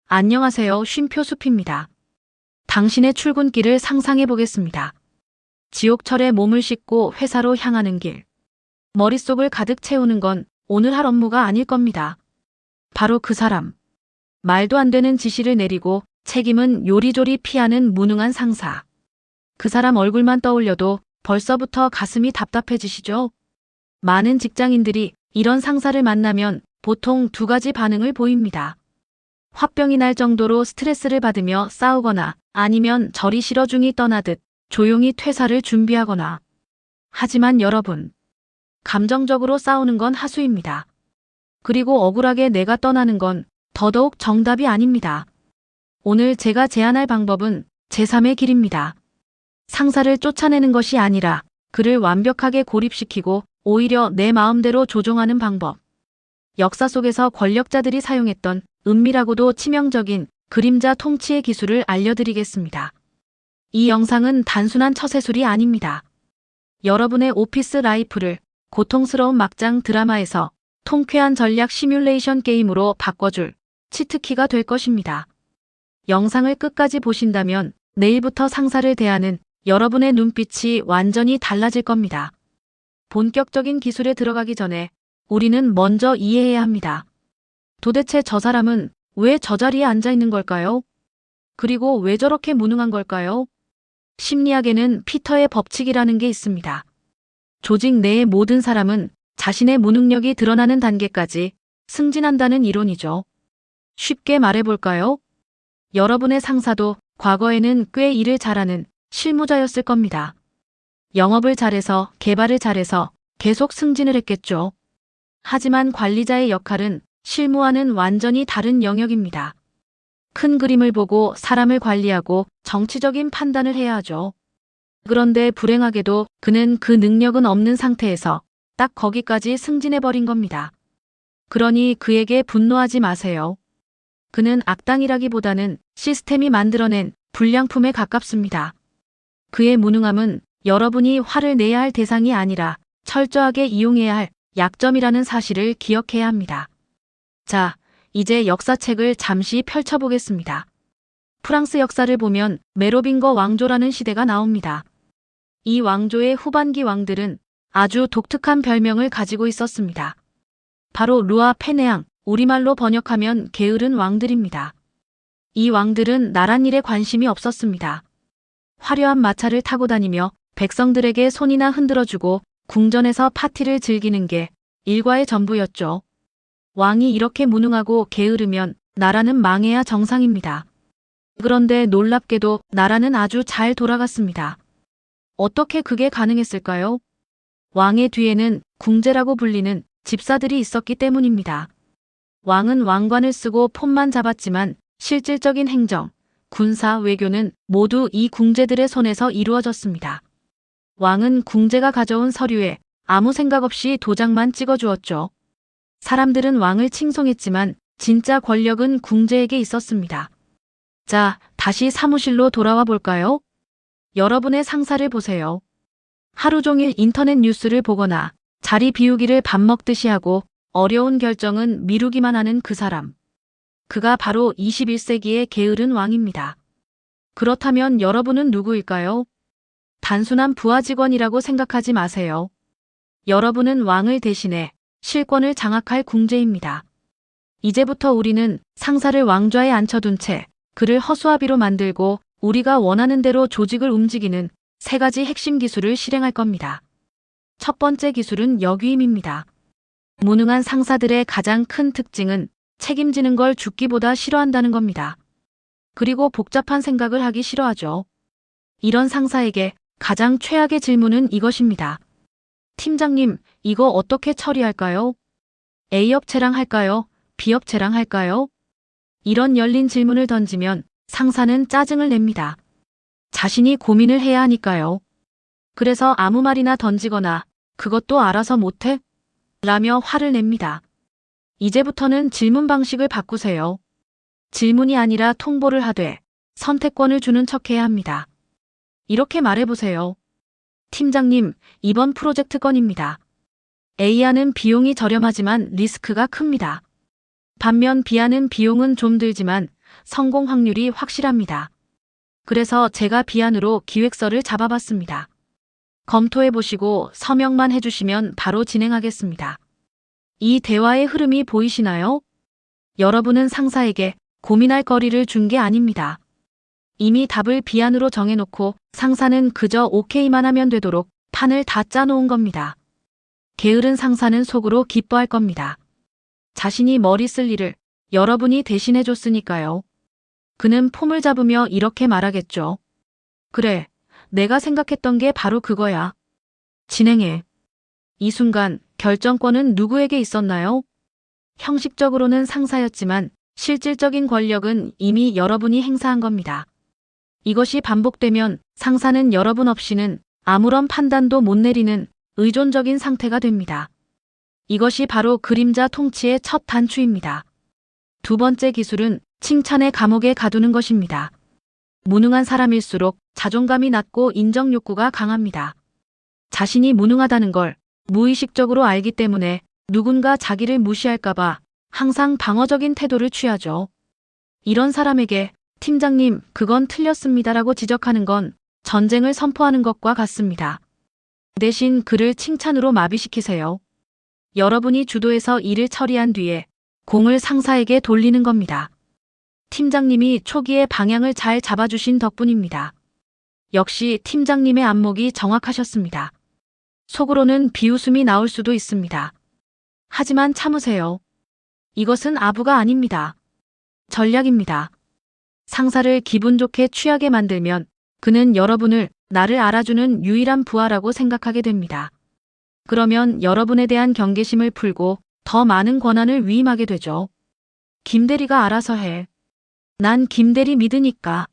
안녕하세요. 쉼표숲입니다. 당신의 출근길을 상상해 보겠습니다. 지옥철에 몸을 싣고 회사로 향하는 길. 머릿속을 가득 채우는 건 오늘 할 업무가 아닐 겁니다. 바로 그 사람. 말도 안 되는 지시를 내리고 책임은 요리조리 피하는 무능한 상사. 그 사람 얼굴만 떠올려도 벌써부터 가슴이 답답해지시죠? 많은 직장인들이 이런 상사를 만나면 보통 두 가지 반응을 보입니다. 화병이 날 정도로 스트레스를 받으며 싸우거나 아니면 저리 싫어 중이 떠나듯 조용히 퇴사를 준비하거나. 하지만 여러분, 감정적으로 싸우는 건 하수입니다. 그리고 억울하게 내가 떠나는 건 더더욱 정답이 아닙니다. 오늘 제가 제안할 방법은 제3의 길입니다. 상사를 쫓아내는 것이 아니라 그를 완벽하게 고립시키고 오히려 내 마음대로 조종하는 방법. 역사 속에서 권력자들이 사용했던 은밀하고도 치명적인 그림자 통치의 기술을 알려드리겠습니다. 이 영상은 단순한 처세술이 아닙니다. 여러분의 오피스 라이프를 고통스러운 막장 드라마에서 통쾌한 전략 시뮬레이션 게임으로 바꿔줄 치트키가 될 것입니다. 영상을 끝까지 보신다면 내일부터 상사를 대하는 여러분의 눈빛이 완전히 달라질 겁니다. 본격적인 기술에 들어가기 전에 우리는 먼저 이해해야 합니다. 도대체 저 사람은 왜 저 자리에 앉아 있는 걸까요? 그리고 왜 저렇게 무능한 걸까요? 심리학에는 피터의 법칙이라는 게 있습니다. 조직 내의 모든 사람은 자신의 무능력이 드러나는 단계까지 승진한다는 이론이죠. 쉽게 말해볼까요? 여러분의 상사도 과거에는 꽤 일을 잘하는 실무자였을 겁니다. 영업을 잘해서 개발을 잘해서 계속 승진을 했겠죠. 하지만 관리자의 역할은 실무와는 완전히 다른 영역입니다. 큰 그림을 보고 사람을 관리하고 정치적인 판단을 해야 하죠. 그런데 불행하게도 그는 그 능력은 없는 상태에서 딱 거기까지 승진해버린 겁니다. 그러니 그에게 분노하지 마세요. 그는 악당이라기보다는 시스템이 만들어낸 불량품에 가깝습니다. 그의 무능함은 여러분이 화를 내야 할 대상이 아니라 철저하게 이용해야 할 약점이라는 사실을 기억해야 합니다. 자, 이제 역사책을 잠시 펼쳐보겠습니다. 프랑스 역사를 보면 메로빙거 왕조라는 시대가 나옵니다. 이 왕조의 후반기 왕들은 아주 독특한 별명을 가지고 있었습니다. 바로 루아 페네앙, 우리말로 번역하면 게으른 왕들입니다. 이 왕들은 나란 일에 관심이 없었습니다. 화려한 마차를 타고 다니며 백성들에게 손이나 흔들어주고 궁전에서 파티를 즐기는 게 일과의 전부였죠. 왕이 이렇게 무능하고 게으르면 나라는 망해야 정상입니다. 그런데 놀랍게도 나라는 아주 잘 돌아갔습니다. 어떻게 그게 가능했을까요? 왕의 뒤에는 궁제라고 불리는 집사들이 있었기 때문입니다. 왕은 왕관을 쓰고 폰만 잡았지만 실질적인 행정, 군사, 외교는 모두 이 궁제들의 손에서 이루어졌습니다. 왕은 궁제가 가져온 서류에 아무 생각 없이 도장만 찍어주었죠. 사람들은 왕을 칭송했지만 진짜 권력은 궁제에게 있었습니다. 자, 다시 사무실로 돌아와 볼까요? 여러분의 상사를 보세요. 하루 종일 인터넷 뉴스를 보거나 자리 비우기를 밥 먹듯이 하고 어려운 결정은 미루기만 하는 그 사람. 그가 바로 21세기의 게으른 왕입니다. 그렇다면 여러분은 누구일까요? 단순한 부하 직원이라고 생각하지 마세요. 여러분은 왕을 대신해 실권을 장악할 궁제입니다. 이제부터 우리는 상사를 왕좌에 앉혀둔 채 그를 허수아비로 만들고 우리가 원하는 대로 조직을 움직이는 세 가지 핵심 기술을 실행할 겁니다. 첫 번째 기술은 역위임입니다. 무능한 상사들의 가장 큰 특징은 책임지는 걸 죽기보다 싫어한다는 겁니다. 그리고 복잡한 생각을 하기 싫어하죠. 이런 상사에게 가장 최악의 질문은 이것입니다. 팀장님, 이거 어떻게 처리할까요? A업체랑 할까요? B업체랑 할까요? 이런 열린 질문을 던지면 상사는 짜증을 냅니다. 자신이 고민을 해야 하니까요. 그래서 아무 말이나 던지거나 그것도 알아서 못해? 라며 화를 냅니다. 이제부터는 질문 방식을 바꾸세요. 질문이 아니라 통보를 하되 선택권을 주는 척해야 합니다. 이렇게 말해보세요. 팀장님, 이번 프로젝트 건입니다. A안은 비용이 저렴하지만 리스크가 큽니다. 반면 B안은 비용은 좀 들지만 성공 확률이 확실합니다. 그래서 제가 비안으로 기획서를 잡아봤습니다. 검토해보시고 서명만 해주시면 바로 진행하겠습니다. 이 대화의 흐름이 보이시나요? 여러분은 상사에게 고민할 거리를 준 게 아닙니다. 이미 답을 비안으로 정해놓고 상사는 그저 오케이만 하면 되도록 판을 다 짜놓은 겁니다. 게으른 상사는 속으로 기뻐할 겁니다. 자신이 머리 쓸 일을 여러분이 대신해줬으니까요. 그는 폼을 잡으며 이렇게 말하겠죠. 그래, 내가 생각했던 게 바로 그거야. 진행해. 이 순간 결정권은 누구에게 있었나요? 형식적으로는 상사였지만 실질적인 권력은 이미 여러분이 행사한 겁니다. 이것이 반복되면 상사는 여러분 없이는 아무런 판단도 못 내리는 의존적인 상태가 됩니다. 이것이 바로 그림자 통치의 첫 단추입니다. 두 번째 기술은 칭찬의 감옥에 가두는 것입니다. 무능한 사람일수록 자존감이 낮고 인정 욕구가 강합니다. 자신이 무능하다는 걸 무의식적으로 알기 때문에 누군가 자기를 무시할까봐 항상 방어적인 태도를 취하죠. 이런 사람에게 팀장님, 그건 틀렸습니다라고 지적하는 건 전쟁을 선포하는 것과 같습니다. 대신 그를 칭찬으로 마비시키세요. 여러분이 주도해서 일을 처리한 뒤에 공을 상사에게 돌리는 겁니다. 팀장님이 초기에 방향을 잘 잡아주신 덕분입니다. 역시 팀장님의 안목이 정확하셨습니다. 속으로는 비웃음이 나올 수도 있습니다. 하지만 참으세요. 이것은 아부가 아닙니다. 전략입니다. 상사를 기분 좋게 취하게 만들면 그는 여러분을 나를 알아주는 유일한 부하라고 생각하게 됩니다. 그러면 여러분에 대한 경계심을 풀고 더 많은 권한을 위임하게 되죠. 김대리가 알아서 해. 난 김대리 믿으니까.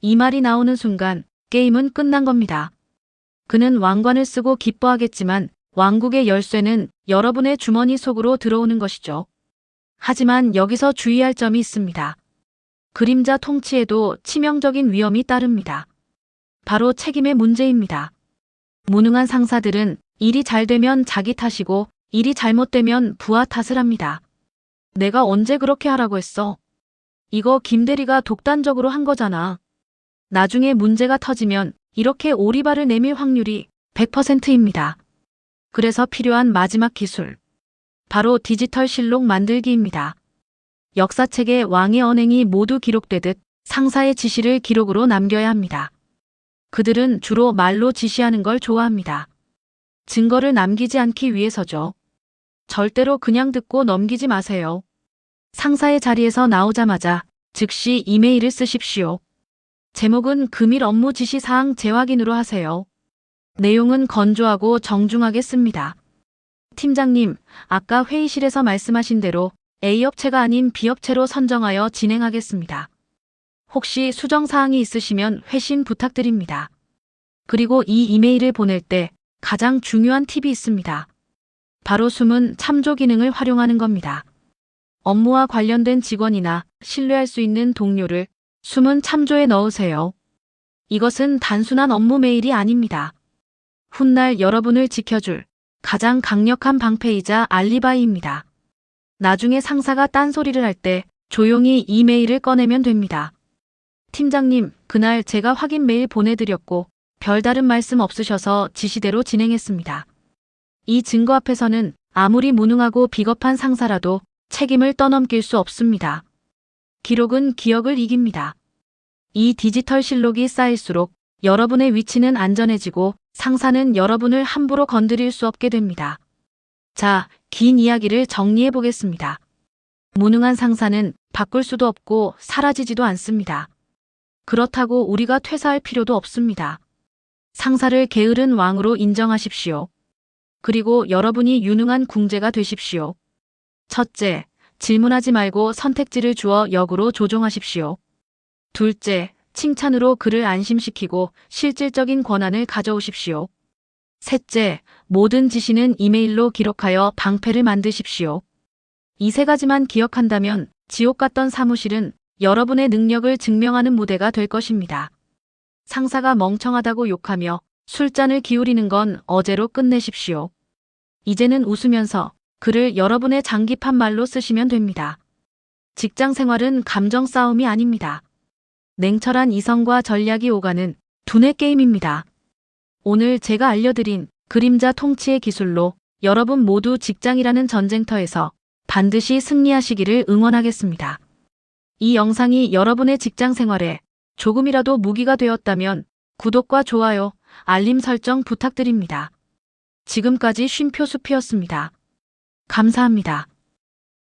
이 말이 나오는 순간 게임은 끝난 겁니다. 그는 왕관을 쓰고 기뻐하겠지만 왕국의 열쇠는 여러분의 주머니 속으로 들어오는 것이죠. 하지만 여기서 주의할 점이 있습니다. 그림자 통치에도 치명적인 위험이 따릅니다. 바로 책임의 문제입니다. 무능한 상사들은 일이 잘 되면 자기 탓이고 일이 잘못되면 부하 탓을 합니다. 내가 언제 그렇게 하라고 했어? 이거 김대리가 독단적으로 한 거잖아. 나중에 문제가 터지면 이렇게 오리발을 내밀 확률이 100%입니다. 그래서 필요한 마지막 기술. 바로 디지털 실록 만들기입니다. 역사책에 왕의 언행이 모두 기록되듯 상사의 지시를 기록으로 남겨야 합니다. 그들은 주로 말로 지시하는 걸 좋아합니다. 증거를 남기지 않기 위해서죠. 절대로 그냥 듣고 넘기지 마세요. 상사의 자리에서 나오자마자 즉시 이메일을 쓰십시오. 제목은 금일 업무 지시 사항 재확인으로 하세요. 내용은 건조하고 정중하게 씁니다. 팀장님, 아까 회의실에서 말씀하신 대로 A업체가 아닌 B업체로 선정하여 진행하겠습니다. 혹시 수정사항이 있으시면 회신 부탁드립니다. 그리고 이 이메일을 보낼 때 가장 중요한 팁이 있습니다. 바로 숨은 참조 기능을 활용하는 겁니다. 업무와 관련된 직원이나 신뢰할 수 있는 동료를 숨은 참조에 넣으세요. 이것은 단순한 업무 메일이 아닙니다. 훗날 여러분을 지켜줄 가장 강력한 방패이자 알리바이입니다. 나중에 상사가 딴소리를 할 때 조용히 이메일을 꺼내면 됩니다. 팀장님, 그날 제가 확인 메일 보내드렸고 별다른 말씀 없으셔서 지시대로 진행했습니다. 이 증거 앞에서는 아무리 무능하고 비겁한 상사라도 책임을 떠넘길 수 없습니다. 기록은 기억을 이깁니다. 이 디지털 실록이 쌓일수록 여러분의 위치는 안전해지고 상사는 여러분을 함부로 건드릴 수 없게 됩니다. 자, 긴 이야기를 정리해 보겠습니다. 무능한 상사는 바꿀 수도 없고 사라지지도 않습니다. 그렇다고 우리가 퇴사할 필요도 없습니다. 상사를 게으른 왕으로 인정하십시오. 그리고 여러분이 유능한 궁제가 되십시오. 첫째, 질문하지 말고 선택지를 주어 역으로 조종하십시오. 둘째, 칭찬으로 그를 안심시키고 실질적인 권한을 가져오십시오. 셋째, 모든 지시는 이메일로 기록하여 방패를 만드십시오. 이 세 가지만 기억한다면 지옥 같던 사무실은 여러분의 능력을 증명하는 무대가 될 것입니다. 상사가 멍청하다고 욕하며 술잔을 기울이는 건 어제로 끝내십시오. 이제는 웃으면서 그를 여러분의 장기판 말로 쓰시면 됩니다. 직장 생활은 감정 싸움이 아닙니다. 냉철한 이성과 전략이 오가는 두뇌 게임입니다. 오늘 제가 알려드린 그림자 통치의 기술로 여러분 모두 직장이라는 전쟁터에서 반드시 승리하시기를 응원하겠습니다. 이 영상이 여러분의 직장 생활에 조금이라도 무기가 되었다면 구독과 좋아요, 알림 설정 부탁드립니다. 지금까지 쉼표 숲이었습니다. 감사합니다.